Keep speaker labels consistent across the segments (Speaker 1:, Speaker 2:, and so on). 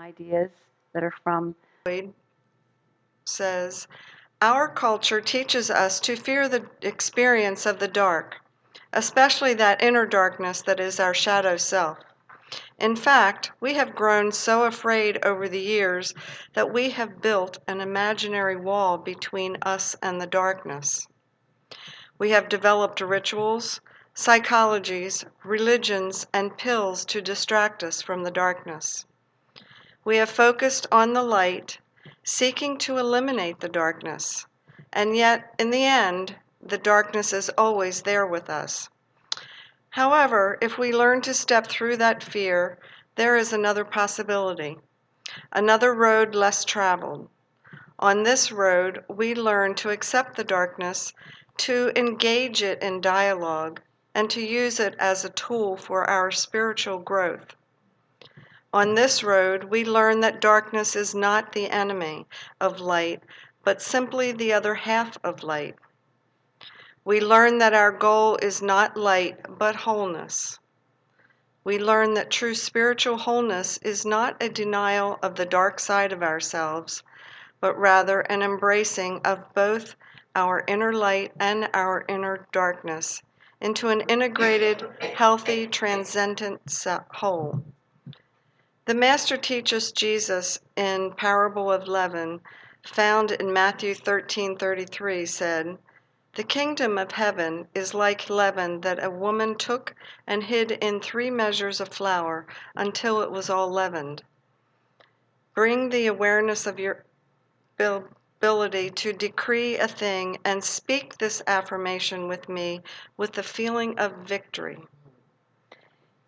Speaker 1: ideas that are from
Speaker 2: says, our culture teaches us to fear the experience of the dark, especially that inner darkness that is our shadow self. In fact, we have grown so afraid over the years that we have built an imaginary wall between us and the darkness. We have developed rituals, psychologies, religions, and pills to distract us from the darkness. We have focused on the light, seeking to eliminate the darkness, and yet, in the end, the darkness is always there with us. However, if we learn to step through that fear, there is another possibility, another road less traveled. On this road, we learn to accept the darkness, to engage it in dialogue, and to use it as a tool for our spiritual growth. On this road, we learn that darkness is not the enemy of light, but simply the other half of light. We learn that our goal is not light, but wholeness. We learn that true spiritual wholeness is not a denial of the dark side of ourselves, but rather an embracing of both our inner light and our inner darkness into an integrated, healthy, transcendent whole. The Master teaches Jesus in Parable of Leaven, found in Matthew 13:33, said, "The kingdom of heaven is like leaven that a woman took and hid in 3 measures of flour until it was all leavened." Bring the awareness of your ability to decree a thing and speak this affirmation with me with the feeling of victory.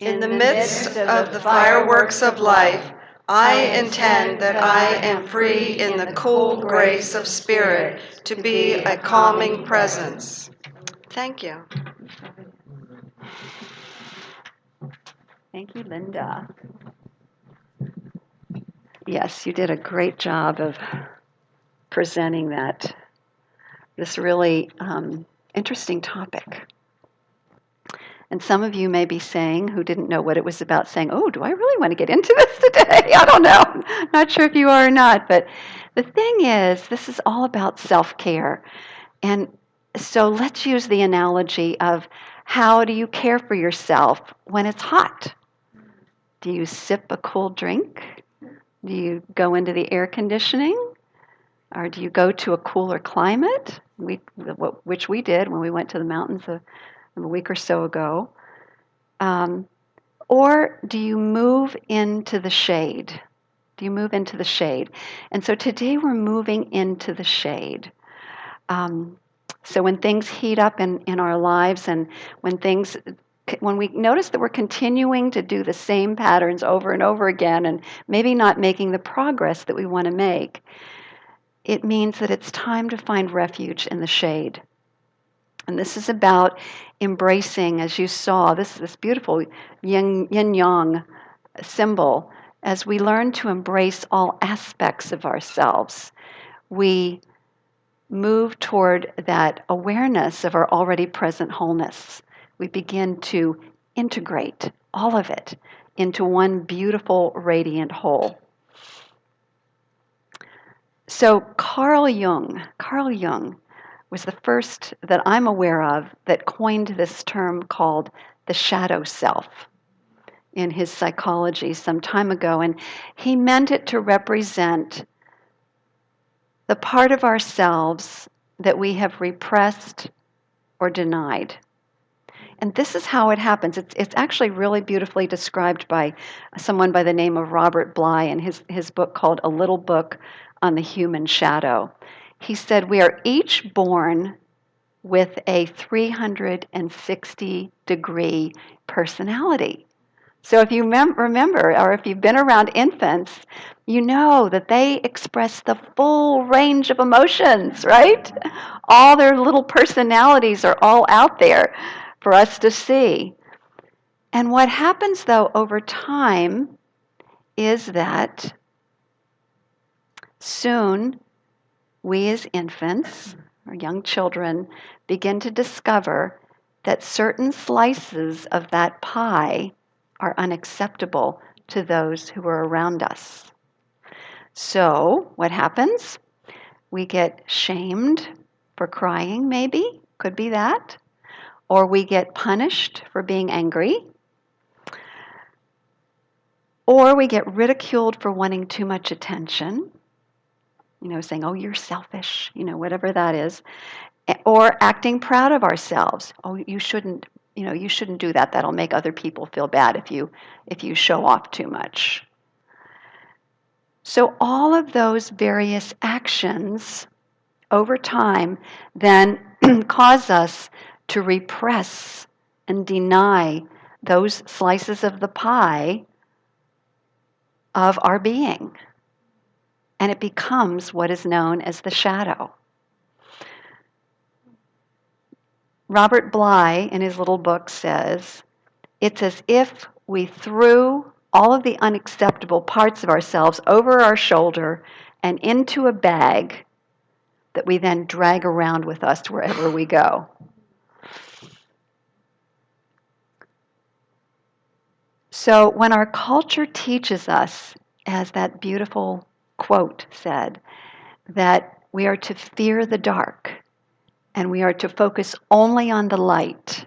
Speaker 2: In the midst of the fireworks of life, I intend that I am free in the cool grace of spirit to be a calming presence. Thank you.
Speaker 1: Thank you, Linda. Yes, you did a great job of presenting this really interesting topic. And some of you may be saying, who didn't know what it was about, saying, oh, do I really want to get into this today? I don't know. Not sure if you are or not. But the thing is, this is all about self-care. And so let's use the analogy of how do you care for yourself when it's hot? Do you sip a cool drink? Do you go into the air conditioning? Or do you go to a cooler climate? Which we did when we went to the mountains a week or so ago. Or do you move into the shade? Do you move into the shade? And so today we're moving into the shade. So when things heat up in our lives and when we notice that we're continuing to do the same patterns over and over again and maybe not making the progress that we want to make, it means that it's time to find refuge in the shade. And this is about embracing, as you saw, this beautiful yin-yang symbol. As we learn to embrace all aspects of ourselves, we move toward that awareness of our already present wholeness. We begin to integrate all of it into one beautiful, radiant whole. So Carl Jung was the first that I'm aware of that coined this term called the shadow self in his psychology some time ago. And he meant it to represent the part of ourselves that we have repressed or denied. And this is how it happens. It's actually really beautifully described by someone by the name of Robert Bly in his book called A Little Book on the Human Shadow. He said, we are each born with a 360-degree personality. So if you remember, or if you've been around infants, you know that they express the full range of emotions, right? All their little personalities are all out there for us to see. And what happens, though, over time is that soon we as infants or young children begin to discover that certain slices of that pie are unacceptable to those who are around us. So what happens? We get shamed for crying, maybe. Could be that. Or we get punished for being angry. Or we get ridiculed for wanting too much attention. Saying, oh, you're selfish, whatever that is. Or acting proud of ourselves. Oh, you shouldn't do that. That'll make other people feel bad if you show off too much. So all of those various actions over time then cause us to repress and deny those slices of the pie of our being. And it becomes what is known as the shadow. Robert Bly, in his little book, says, it's as if we threw all of the unacceptable parts of ourselves over our shoulder and into a bag that we then drag around with us wherever we go. So when our culture teaches us, as that beautiful quote said, that we are to fear the dark and we are to focus only on the light,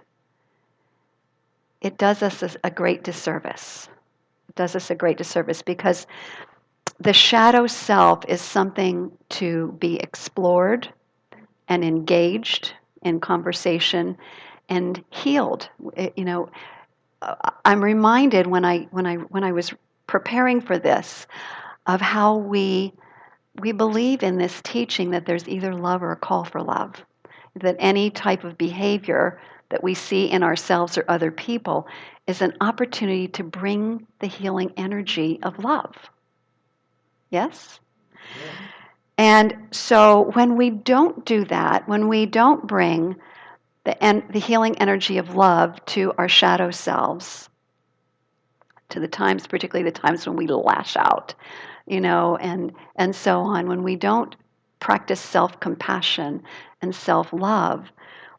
Speaker 1: it does us a great disservice. It does us a great disservice because the shadow self is something to be explored and engaged in conversation and healed. I'm reminded when I was preparing for this of how we believe in this teaching that there's either love or a call for love, that any type of behavior that we see in ourselves or other people is an opportunity to bring the healing energy of love. Yes? Yeah. And so when we don't do that, when we don't bring the healing energy of love to our shadow selves, to the times, particularly the times when we lash out, and so on, when we don't practice self-compassion and self-love,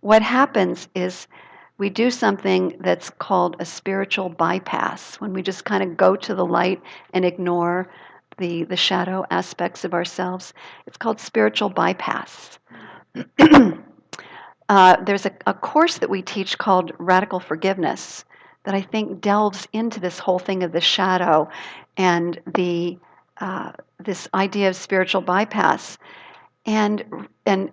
Speaker 1: what happens is we do something that's called a spiritual bypass, when we just kind of go to the light and ignore the shadow aspects of ourselves. It's called spiritual bypass. There's a course that we teach called Radical Forgiveness that I think delves into this whole thing of the shadow and this idea of spiritual bypass, and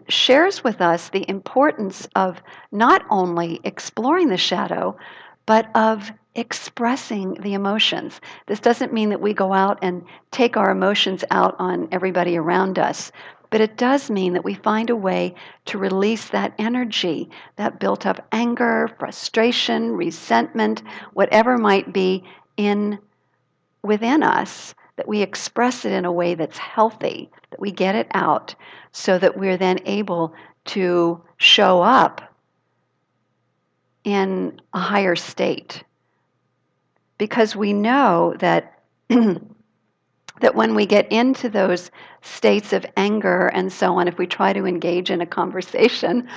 Speaker 1: shares with us the importance of not only exploring the shadow, but of expressing the emotions. This doesn't mean that we go out and take our emotions out on everybody around us, but it does mean that we find a way to release that energy, that built up anger, frustration, resentment, whatever might be within us, that we express it in a way that's healthy, that we get it out so that we're then able to show up in a higher state. Because we know that that when we get into those states of anger and so on, if we try to engage in a conversation,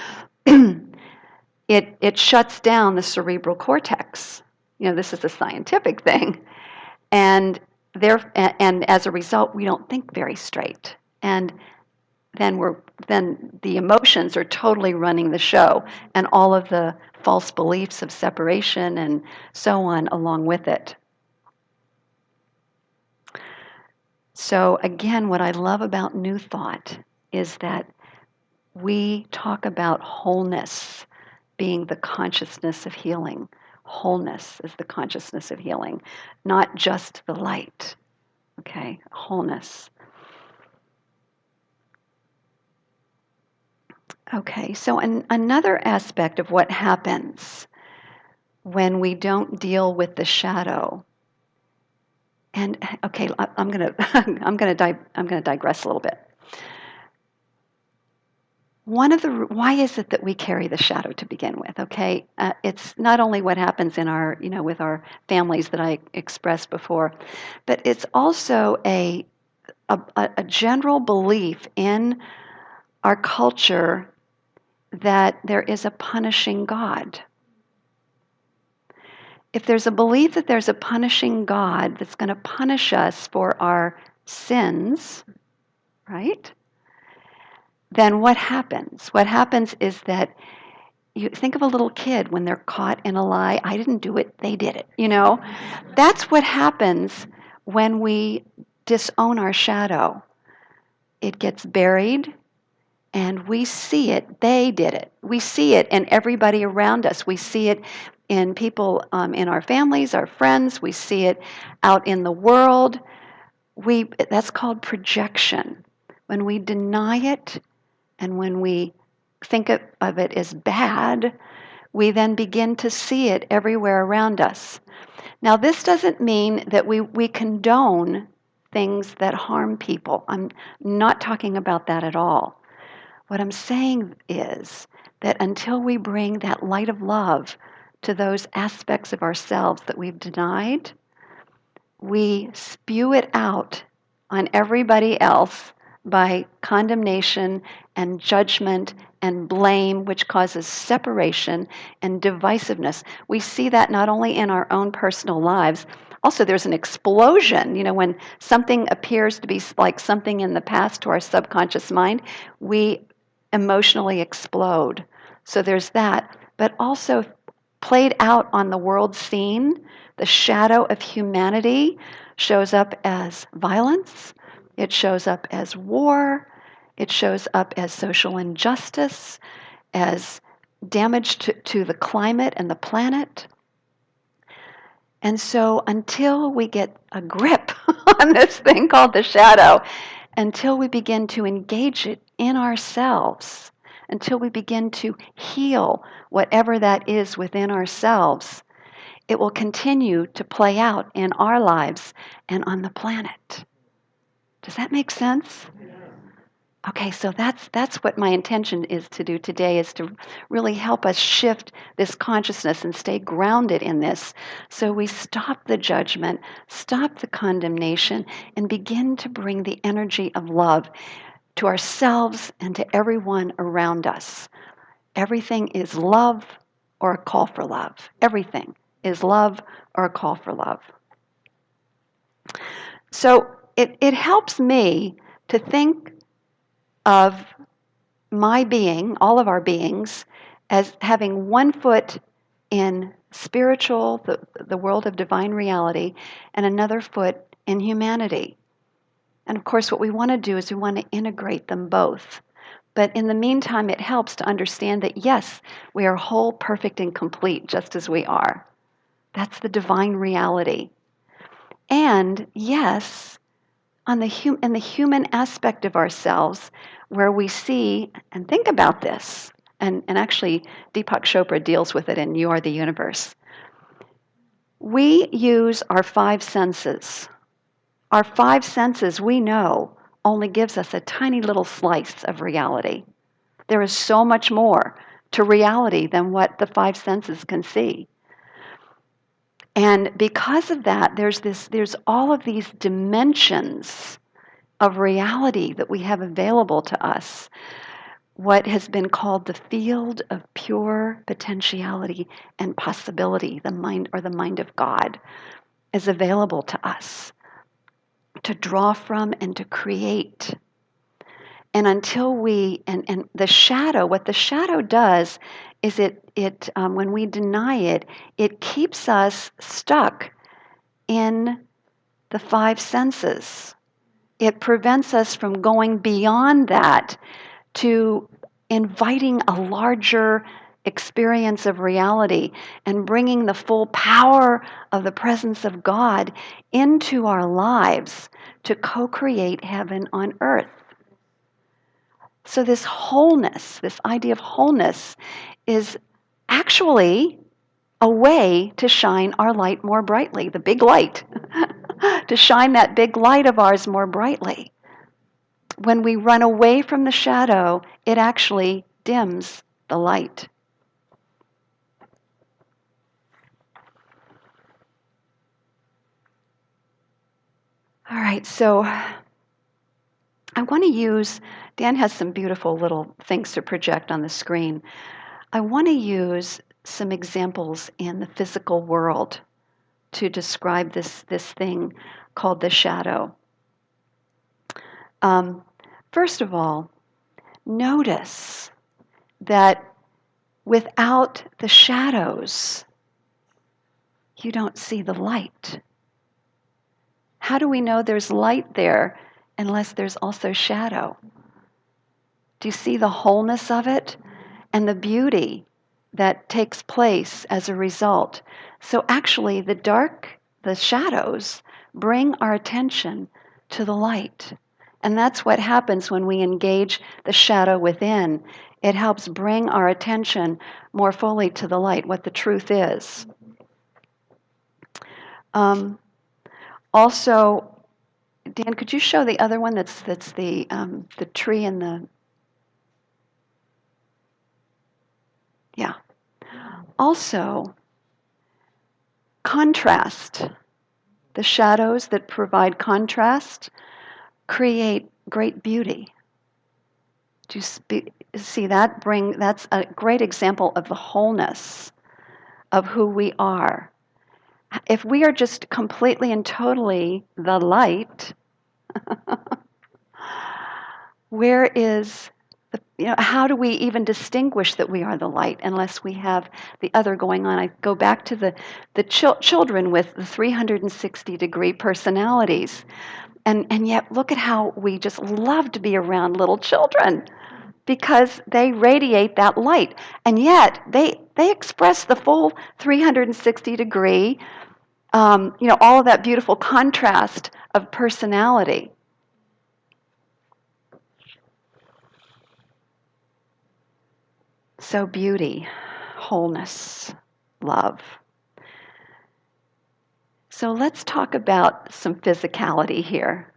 Speaker 1: it shuts down the cerebral cortex. This is a scientific thing. And as a result, we don't think very straight. And then the emotions are totally running the show, and all of the false beliefs of separation and so on along with it. So again, what I love about New Thought is that we talk about wholeness being the consciousness of healing. Wholeness is the consciousness of healing, not just the light. Okay, wholeness. Okay, so another aspect of what happens when we don't deal with the shadow. And okay, I'm gonna digress a little bit. Why is it that we carry the shadow to begin with? Okay, it's not only what happens in our with our families that I expressed before, but it's also a general belief in our culture that there is a punishing God. If there's a belief that there's a punishing God that's going to punish us for our sins, right? Then what happens? What happens is that you think of a little kid when they're caught in a lie. I didn't do it, they did it, That's what happens when we disown our shadow. It gets buried, and we see it. They did it. We see it in everybody around us. We see it in people in our families, our friends. We see it out in the world. That's called projection. When we deny it and when we think of it as bad, we then begin to see it everywhere around us. Now, this doesn't mean that we condone things that harm people. I'm not talking about that at all. What I'm saying is that until we bring that light of love to those aspects of ourselves that we've denied, we spew it out on everybody else by condemnation and judgment and blame, which causes separation and divisiveness. We see that not only in our own personal lives, also there's an explosion. When something appears to be like something in the past to our subconscious mind, we emotionally explode. So there's that. But also played out on the world scene, the shadow of humanity shows up as violence, it shows up as war, it shows up as social injustice, as damage to the climate and the planet. And so until we get a grip on this thing called the shadow, until we begin to engage it in ourselves, until we begin to heal whatever that is within ourselves, it will continue to play out in our lives and on the planet. Does that make sense? Okay, so that's what my intention is to do today, is to really help us shift this consciousness and stay grounded in this, so we stop the judgment, stop the condemnation, and begin to bring the energy of love to ourselves and to everyone around us. Everything is love or a call for love. Everything is love or a call for love. So it helps me to think of my being, all of our beings, as having one foot in spiritual, the world of divine reality, and another foot in humanity. And of course, what we want to do is we want to integrate them both. But in the meantime, it helps to understand that, yes, we are whole, perfect, and complete just as we are. That's the divine reality. And yes, in the human aspect of ourselves, where we see and think about this, and actually Deepak Chopra deals with it in You Are the Universe. We use our five senses. Our five senses, we know, only gives us a tiny little slice of reality. There is so much more to reality than what the five senses can see. And because of that, there's all of these dimensions of reality that we have available to us. What has been called the field of pure potentiality and possibility, the mind of God, is available to us to draw from and to create. And until and the shadow, what the shadow does is when we deny it, it keeps us stuck in the five senses. It prevents us from going beyond that to inviting a larger experience of reality and bringing the full power of the presence of God into our lives to co-create heaven on earth. So this wholeness, this idea of wholeness, is actually a way to shine our light more brightly, the big light, to shine that big light of ours more brightly. When we run away from the shadow, it actually dims the light. All right, so I want to use, Dan has some beautiful little things to project on the screen. I want to use some examples in the physical world to describe this thing called the shadow. Um, First of all, notice that without the shadows, you don't see the light. How do we know there's light there unless there's also shadow? Do you see the wholeness of it and the beauty that takes place as a result? So actually, the shadows, bring our attention to the light. And that's what happens when we engage the shadow within. It helps bring our attention more fully to the light, what the truth is. Um, Also, Dan, could you show the other one that's the tree and the yeah. Also, contrast. The shadows that provide contrast create great beauty. Do you see that? That's a great example of the wholeness of who we are. If we are just completely and totally the light, where is how do we even distinguish that we are the light unless we have the other going on? I go back to the children with the 360-degree personalities. And yet, look at how we just love to be around little children because they radiate that light. And yet, they express the full 360-degree, all of that beautiful contrast of personality. So, beauty, wholeness, love. So, let's talk about some physicality here.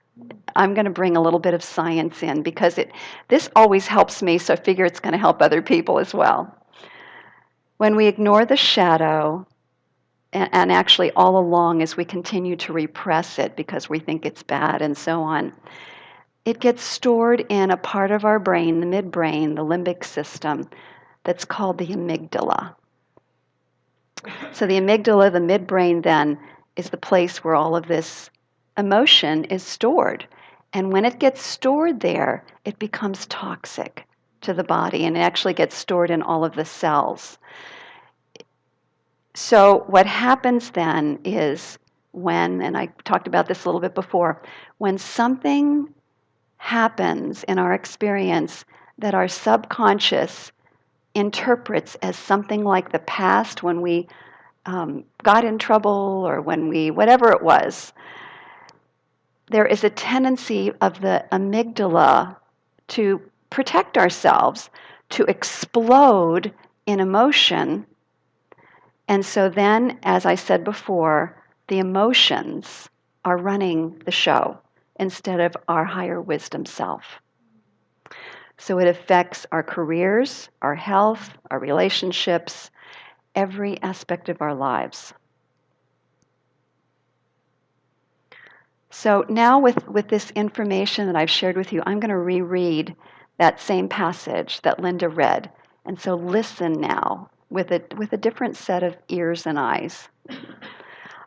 Speaker 1: I'm going to bring a little bit of science in because this always helps me, so I figure it's going to help other people as well. When we ignore the shadow, and actually all along as we continue to repress it because we think it's bad and so on, it gets stored in a part of our brain, the midbrain, the limbic system, that's called the amygdala. So the amygdala, the midbrain, then, is the place where all of this emotion is stored. And when it gets stored there, it becomes toxic to the body, and it actually gets stored in all of the cells. So what happens then is and I talked about this a little bit before, when something happens in our experience that our subconscious interprets as something like the past when we got in trouble or when whatever it was, there is a tendency of the amygdala to protect ourselves, to explode in emotion. And so then, as I said before, the emotions are running the show instead of our higher wisdom self. So it affects our careers, our health, our relationships, every aspect of our lives. So now with this information that I've shared with you, I'm going to reread that same passage that Linda read. And so listen now with a different set of ears and eyes.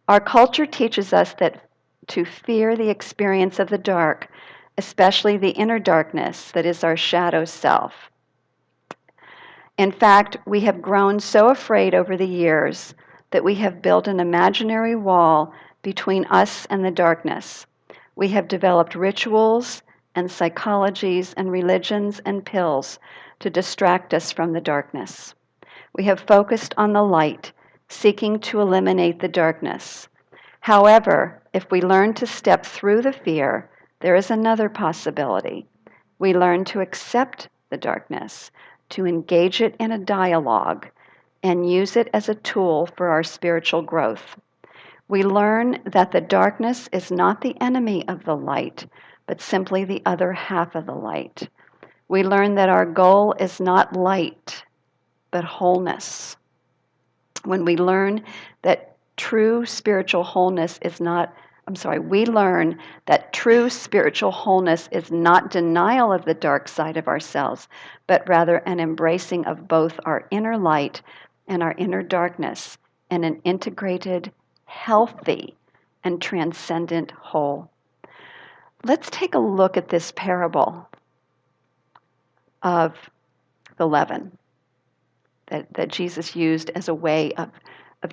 Speaker 1: Our culture teaches us that to fear the experience of the dark, especially the inner darkness that is our shadow self. In fact, we have grown so afraid over the years that we have built an imaginary wall between us and the darkness. We have developed rituals and psychologies and religions and pills to distract us from the darkness. We have focused on the light, seeking to eliminate the darkness. However, if we learn to step through the fear, there is another possibility. We learn to accept the darkness, to engage it in a dialogue, and use it as a tool for our spiritual growth. We learn that the darkness is not the enemy of the light, but simply the other half of the light. We learn that our goal is not light, but wholeness. When we learn that true spiritual wholeness is not, we learn that true spiritual wholeness is not denial of the dark side of ourselves, but rather an embracing of both our inner light and our inner darkness in an integrated, healthy, and transcendent whole. let's take a look at this parable of the leaven that Jesus used as a way of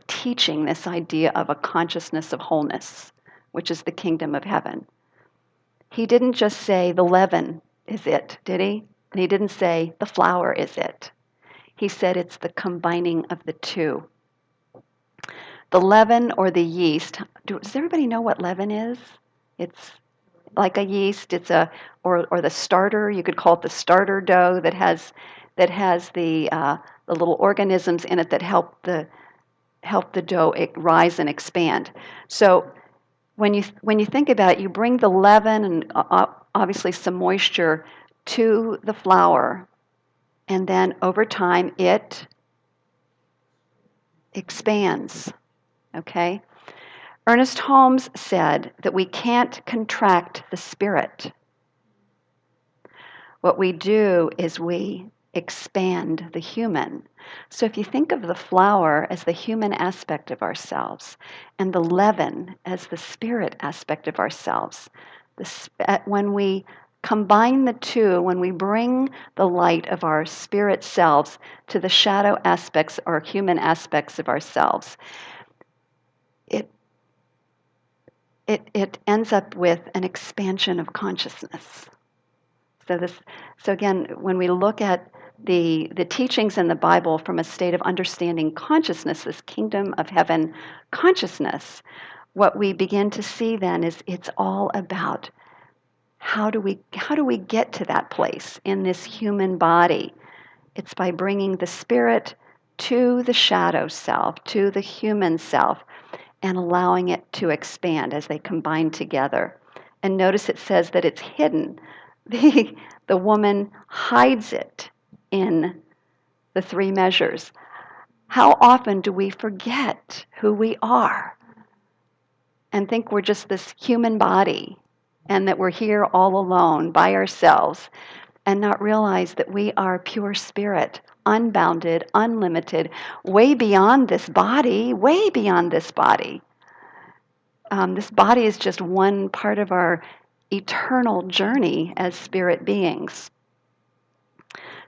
Speaker 1: teaching this idea of a consciousness of wholeness, which is the kingdom of heaven. He didn't just say the leaven is it, did he? And he didn't say the flour is it. He said it's the combining of the two. The leaven or the yeast, does everybody know what leaven is? It's like a yeast. It's or the starter. You could call it the starter dough that has the little organisms in it that help the dough rise and expand. So when you think about it, you bring the leaven and obviously some moisture to the flour, and then over time it expands. Okay? Ernest Holmes said that we can't contract the spirit. What we do is we expand the human. So if you think of the flour as the human aspect of ourselves and the leaven as the spirit aspect of ourselves, when we combine the two, when we bring the light of our spirit selves to the shadow aspects or human aspects of ourselves, it ends up with an expansion of consciousness. So again, when we look at the teachings in the Bible from a state of understanding consciousness, this kingdom of heaven consciousness, what we begin to see then is it's all about how do we get to that place in this human body? It's by bringing the spirit to the shadow self, to the human self, and allowing it to expand as they combine together. And notice it says that it's hidden. The woman hides it in the three measures. How often do we forget who we are and think we're just this human body and that we're here all alone by ourselves and not realize that we are pure spirit, unbounded, unlimited, way beyond this body, way beyond this body. This body is just one part of our eternal journey as spirit beings.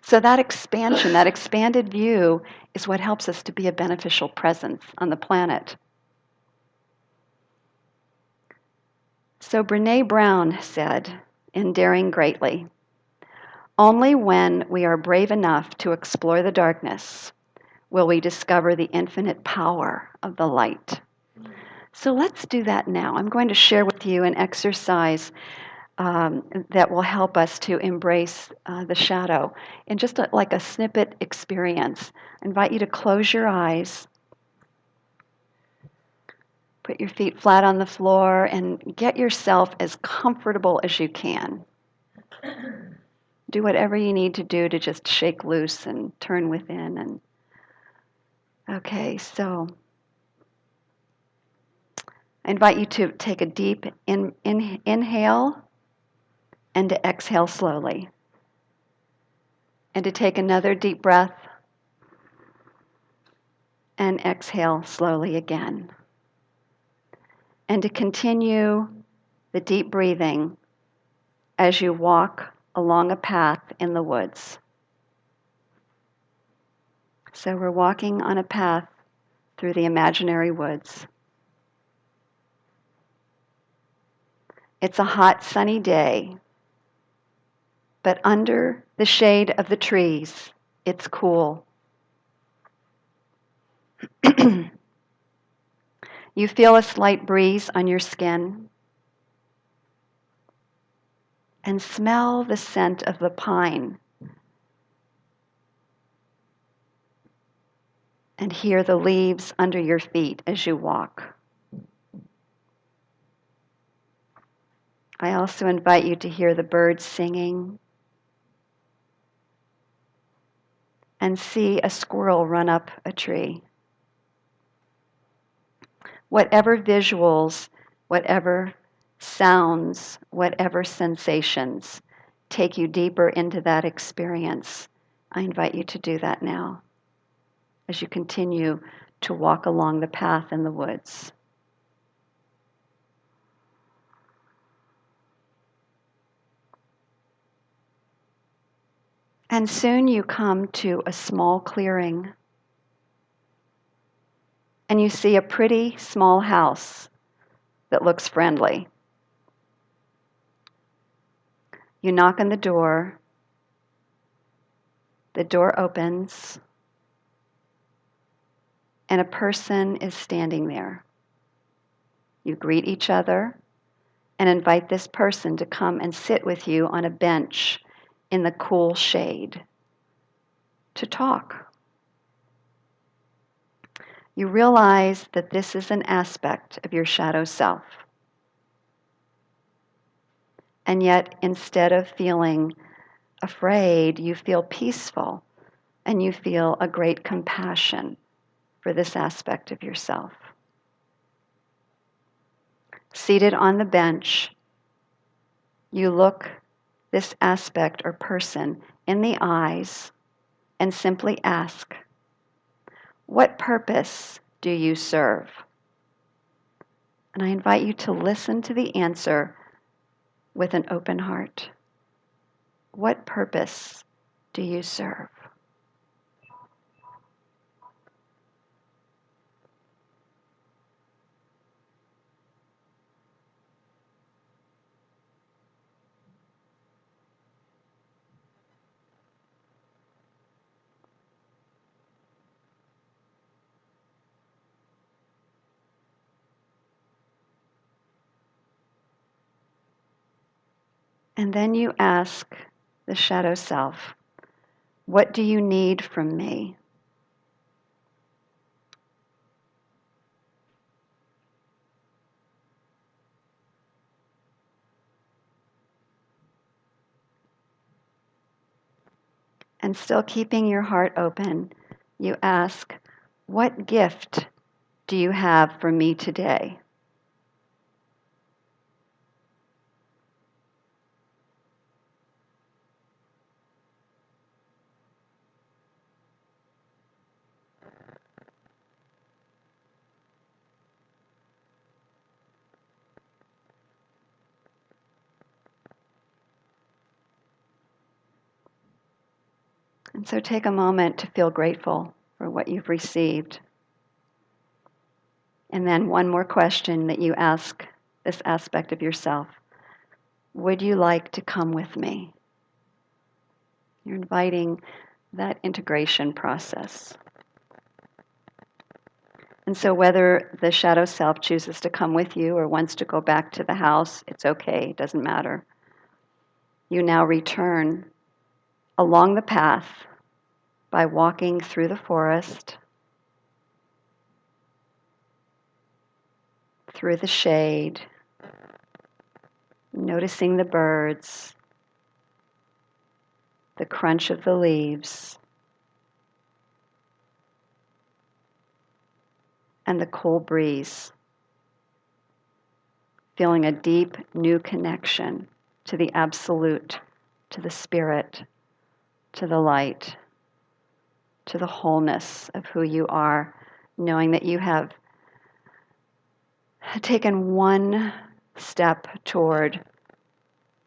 Speaker 1: So that expansion, that expanded view, is what helps us to be a beneficial presence on the planet. So Brene Brown said in Daring Greatly, "Only when we are brave enough to explore the darkness will we discover the infinite power of the light." So let's do that now. I'm going to share with you an exercise that will help us to embrace the shadow in just like a snippet experience. I invite you to close your eyes, put your feet flat on the floor, and get yourself as comfortable as you can. Do whatever you need to do to just shake loose and turn within. Okay, so I invite you to take a deep inhale and to exhale slowly. And to take another deep breath and exhale slowly again. And to continue the deep breathing as you walk along a path in the woods. So we're walking on a path through the imaginary woods. It's a hot, sunny day, but under the shade of the trees, it's cool. You feel a slight breeze on your skin and smell the scent of the pine and hear the leaves under your feet as you walk. I also invite you to hear the birds singing and see a squirrel run up a tree. Whatever visuals, whatever sounds, whatever sensations take you deeper into that experience, I invite you to do that now as you continue to walk along the path in the woods. And soon you come to a small clearing, and you see a pretty small house that looks friendly. You knock on the door opens, and a person is standing there. You greet each other and invite this person to come and sit with you on a bench in the cool shade to talk. You realize that this is an aspect of your shadow self. And yet, instead of feeling afraid, you feel peaceful and you feel a great compassion for this aspect of yourself. Seated on the bench, you look this aspect or person in the eyes and simply ask, "What purpose do you serve?" And I invite you to listen to the answer with an open heart. What purpose do you serve? And then you ask the shadow self, "What do you need from me?" And still keeping your heart open, you ask, "What gift do you have for me today?" And so take a moment to feel grateful for what you've received. And then one more question that you ask this aspect of yourself. Would you like to come with me? You're inviting that integration process. And so whether the shadow self chooses to come with you or wants to go back to the house, it's okay, it doesn't matter. You now return along the path by walking through the forest, through the shade, noticing the birds, the crunch of the leaves, and the cool breeze, feeling a deep new connection to the absolute, to the spirit, to the light, to the wholeness of who you are, knowing that you have taken one step toward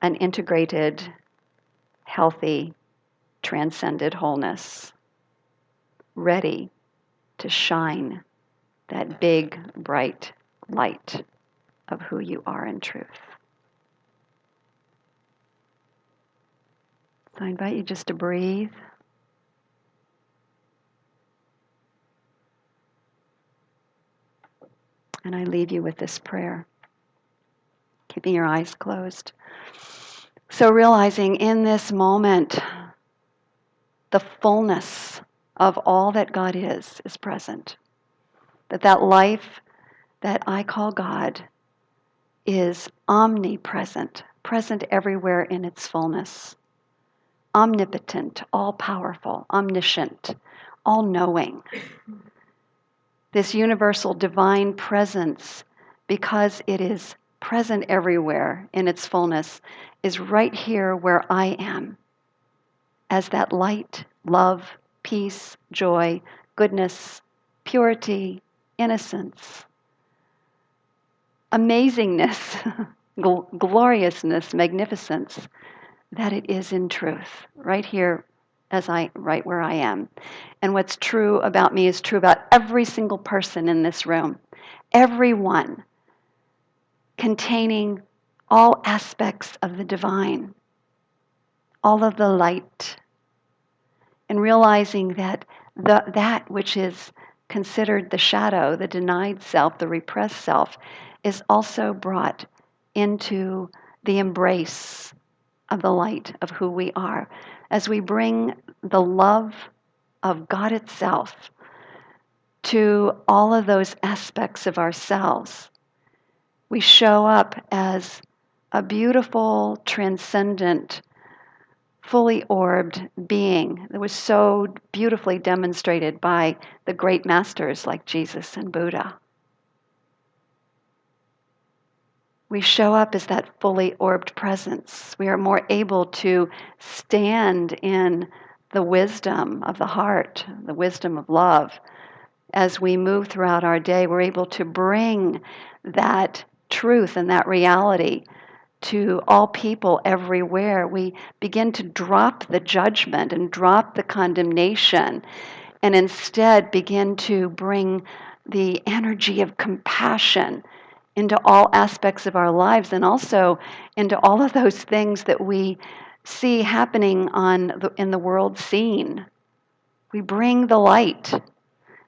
Speaker 1: an integrated, healthy, transcended wholeness, ready to shine that big, bright light of who you are in truth. So I invite you just to breathe. And I leave you with this prayer, keeping your eyes closed. So realizing in this moment, the fullness of all that God is present. That life that I call God is omnipresent, present everywhere in its fullness. Omnipotent, all-powerful, omniscient, all-knowing. This universal divine presence, because it is present everywhere in its fullness, is right here where I am, as that light, love, peace, joy, goodness, purity, innocence, amazingness, gloriousness, magnificence, that it is in truth, right here right where I am. And what's true about me is true about every single person in this room. Everyone, containing all aspects of the divine, all of the light, and realizing that that which is considered the shadow, the denied self, the repressed self, is also brought into the embrace of the light of who we are. As we bring the love of God itself to all of those aspects of ourselves, we show up as a beautiful, transcendent, fully orbed being that was so beautifully demonstrated by the great masters like Jesus and Buddha. We show up as that fully orbed presence. We are more able to stand in the wisdom of the heart, the wisdom of love. As we move throughout our day, we're able to bring that truth and that reality to all people everywhere. We begin to drop the judgment and drop the condemnation, and instead begin to bring the energy of compassion into all aspects of our lives, and also into all of those things that we see happening in the world scene. We bring the light.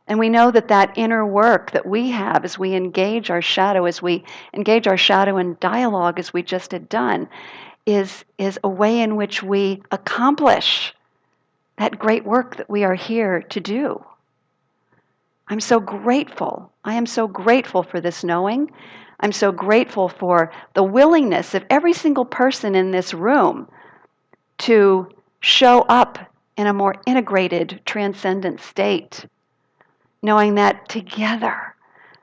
Speaker 1: And we know that that inner work that we have as we engage our shadow, in dialogue as we just had done, is a way in which we accomplish that great work that we are here to do. I'm so grateful. I am so grateful for this knowing. I'm so grateful for the willingness of every single person in this room to show up in a more integrated, transcendent state, knowing that together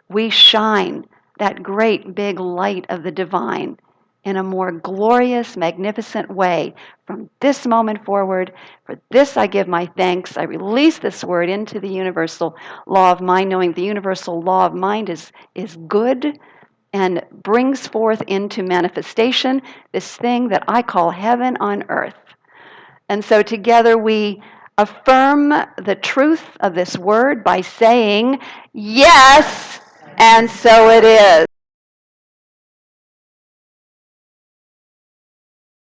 Speaker 1: we shine that great big light of the divine in a more glorious, magnificent way from this moment forward. For this I give my thanks. I release this word into the universal law of mind, knowing the universal law of mind is good and brings forth into manifestation this thing that I call heaven on earth. And so together we affirm the truth of this word by saying, yes, and so it is.